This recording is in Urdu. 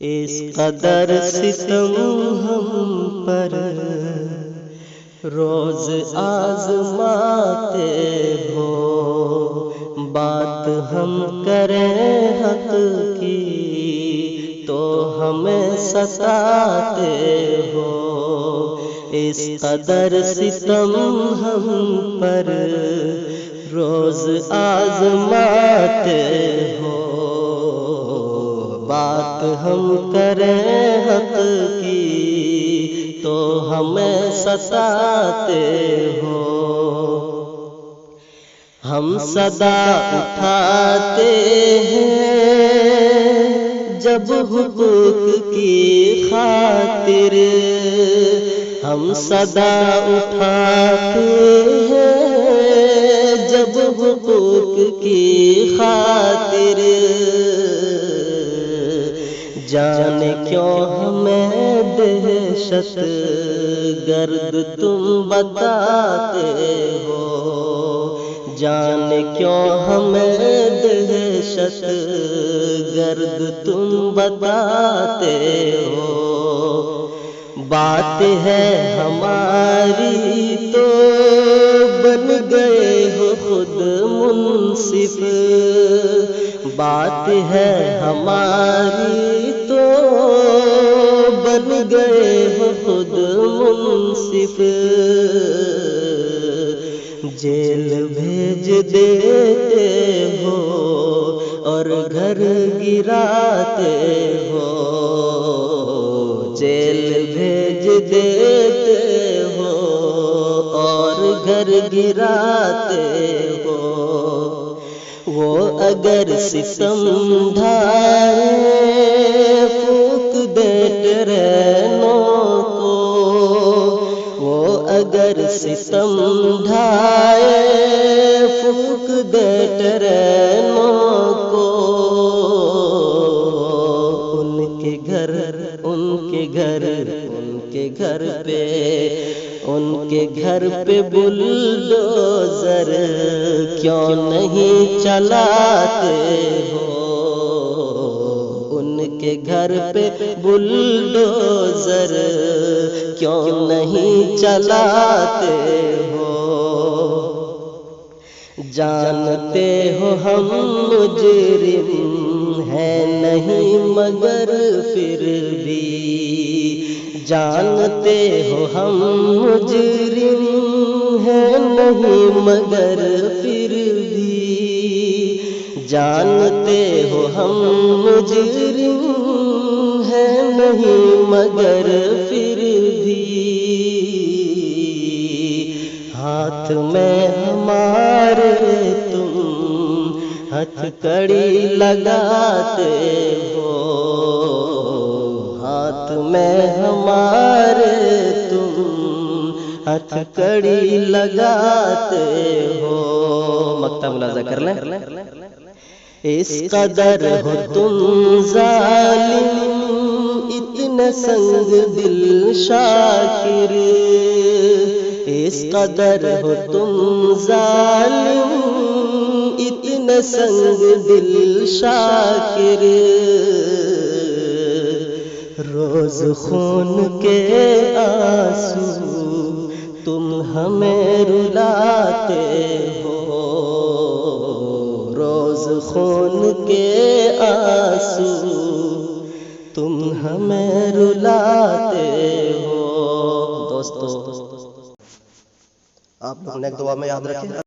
اس قدر ستم ہم پر روز آزماتے ہو، بات ہم کریں حق کی تو ہمیں ستاتے ہو۔ اس قدر ستم ہم پر روز آزماتے ہو، بات ہم کریں حق کی تو ہمیں ستاتے ہو۔ ہم صدا اٹھاتے ہیں جب حقوق کی خاطر، ہم صدا اٹھاتے ہیں جب حقوق کی خاطر، جانے کیوں ہمیں دہشت گرد تم بتاتے ہو، جانے کیوں ہمیں دہشت گرد تم بتاتے ہو۔ بات ہے ہماری تو بن گئے ہو خود منصف، بات ہے ہماری تو بن گئے ہو خود منصف، جیل بھیج دیتے ہو اور گھر گراتے ہو، جیل بھیج دیتے ہو اور گھر گراتے ہو۔ وہ اگر ستم ڈھائے پھونک دے ٹرینوں کو، وہ اگر ستم ڈھائے پھونک دے ٹرینوں کو، ان کے گھر پہ بلڈوزر کیوں نہیں چلاتے ہو، ان کے گھر پہ بلڈوزر کیوں نہیں چلاتے ہو۔ جانتے ہو ہم مجرم ہیں نہیں مگر پھر بھی، جانتے ہو ہم مجرم ہیں نہیں مگر پھر بھی، جانتے ہو ہم مجرم ہیں نہیں مگر پھر بھی، ہاتھ میں ہمارے تم ہتھ کڑی لگاتے ہو، ہاتھ میں ہمارے تم ہتھ کڑی لگاتے ہو۔ مقطع ملاحظہ کر لیں۔ اس قدر ہو تم ظالم اتنے سنگ دل شاکر، اس قدر ہو تم ظالم اتنے سنگ دل شاکر، روز خون کے آنسو تم ہمیں رلاتے ہو، روز خون کے آنسو تم ہمیں رلاتے ہو۔ دوستو آپ لوگ نے ایک دعا میں یاد رکھیں۔